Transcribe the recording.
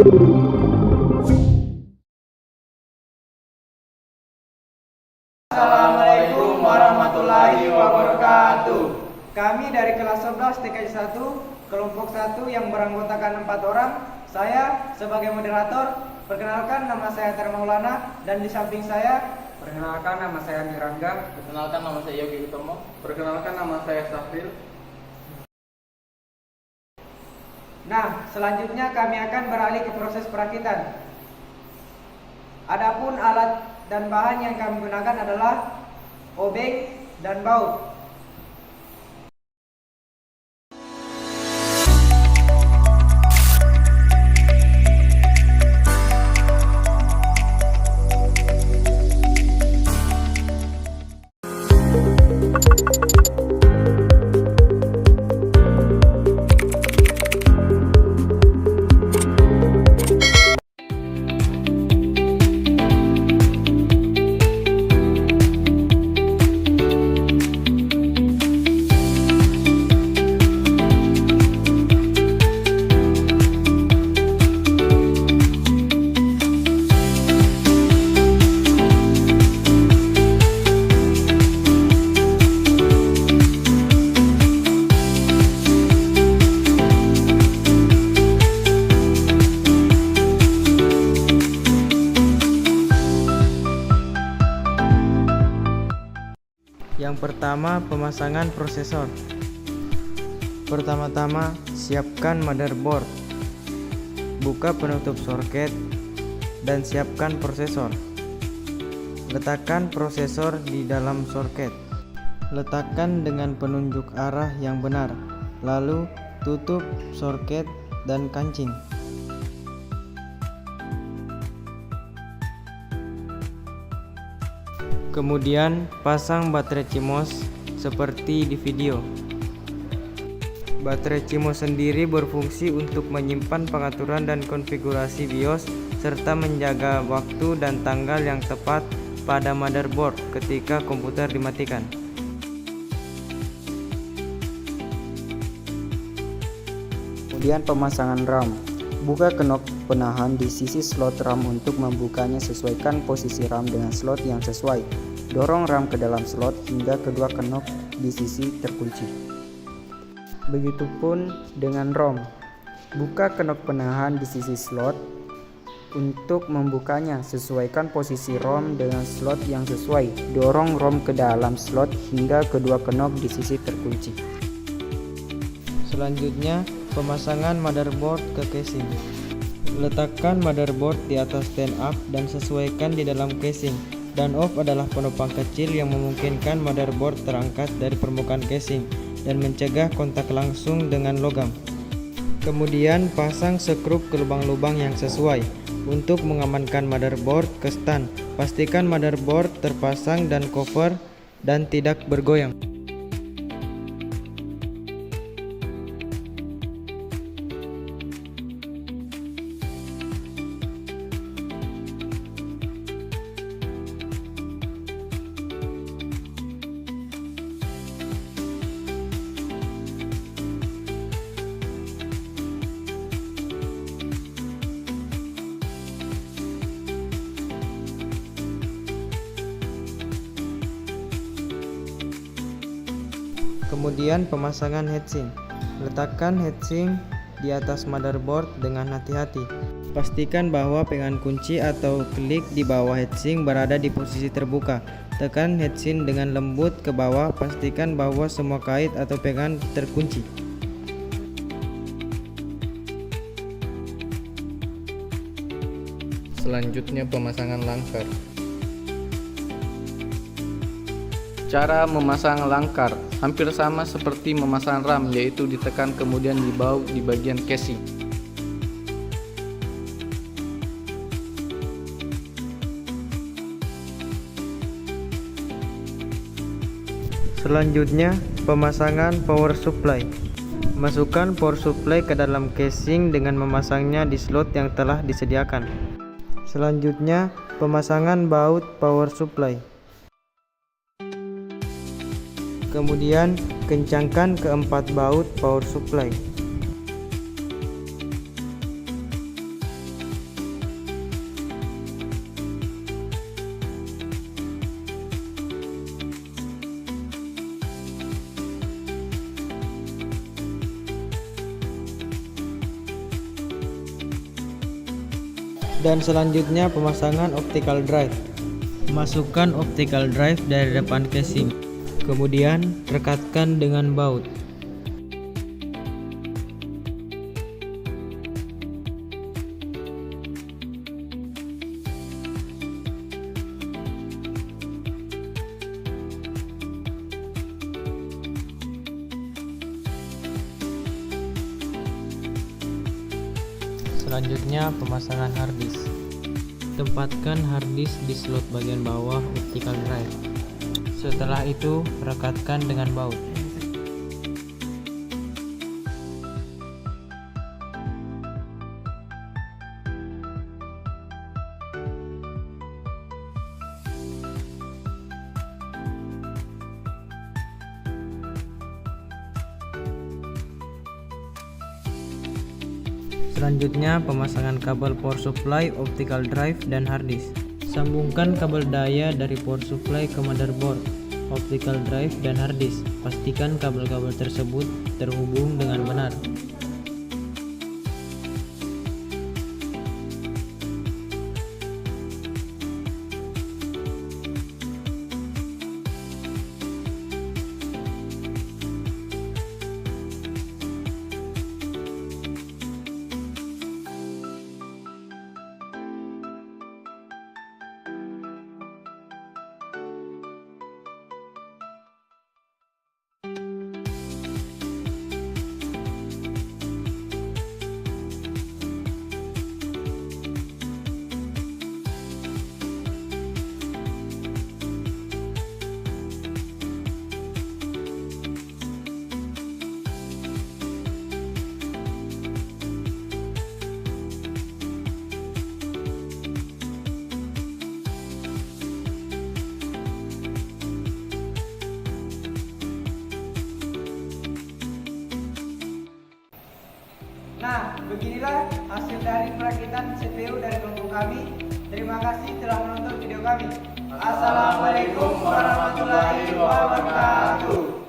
Assalamualaikum warahmatullahi wabarakatuh. Kami dari kelas 11 TKJ 1, kelompok 1 yang beranggotakan 4 orang. Saya sebagai moderator. Perkenalkan, nama saya Ter Maulana, dan di samping saya. Perkenalkan, nama saya Nirangga. Perkenalkan, nama saya Yogi Utomo. Perkenalkan, nama saya Safril. Nah, selanjutnya kami akan beralih ke proses perakitan. Adapun alat dan bahan yang kami gunakan adalah obeng dan baut. Yang pertama, pemasangan prosesor. Pertama-tama, siapkan motherboard. Buka penutup soket dan siapkan prosesor. Letakkan prosesor di dalam soket. Letakkan dengan penunjuk arah yang benar. Lalu, tutup soket dan kancing. Kemudian pasang baterai CMOS seperti di video. Baterai CMOS sendiri berfungsi untuk menyimpan pengaturan dan konfigurasi BIOS serta menjaga waktu dan tanggal yang tepat pada motherboard ketika komputer dimatikan. Kemudian pemasangan RAM. Buka knob penahan di sisi slot RAM untuk membukanya. Sesuaikan posisi RAM dengan slot yang sesuai. Dorong RAM ke dalam slot hingga kedua knob di sisi terkunci. Begitupun dengan ROM. Buka knob penahan di sisi slot untuk membukanya. Sesuaikan posisi ROM dengan slot yang sesuai. Dorong ROM ke dalam slot hingga kedua knob di sisi terkunci. Selanjutnya, pemasangan motherboard ke casing. Letakkan motherboard di atas stand up dan sesuaikan di dalam casing. Dan off adalah penopang kecil yang memungkinkan motherboard terangkat dari permukaan casing dan mencegah kontak langsung dengan logam. Kemudian pasang skrup ke lubang-lubang yang sesuai. Untuk mengamankan motherboard ke stand, pastikan motherboard terpasang dan cover dan tidak bergoyang. Kemudian pemasangan heatsink. Letakkan heatsink di atas motherboard dengan hati-hati. Pastikan bahwa pegangan kunci atau klik di bawah heatsink berada di posisi terbuka. Tekan heatsink dengan lembut ke bawah. Pastikan bahwa semua kait atau pegangan terkunci. Selanjutnya, pemasangan langkar. Cara memasang langkar hampir sama seperti memasang RAM, yaitu ditekan kemudian dibaut di bagian casing. Selanjutnya, pemasangan power supply. Masukkan power supply ke dalam casing dengan memasangnya di slot yang telah disediakan. Selanjutnya, pemasangan baut power supply. Kemudian kencangkan keempat baut power supply. Dan selanjutnya pemasangan optical drive. Masukkan optical drive dari depan casing. Kemudian rekatkan dengan baut. Selanjutnya pemasangan hard disk. Tempatkan hard disk di slot bagian bawah optical drive. Setelah itu rekatkan dengan baut. Selanjutnya pemasangan kabel power supply, optical drive, dan hard disk. Sambungkan kabel daya dari power supply ke motherboard, optical drive, dan hard disk. Pastikan kabel-kabel tersebut terhubung dengan benar. Nah, beginilah hasil dari perakitan CPU dari kelompok kami. Terima kasih telah menonton video kami. Assalamualaikum warahmatullahi wabarakatuh.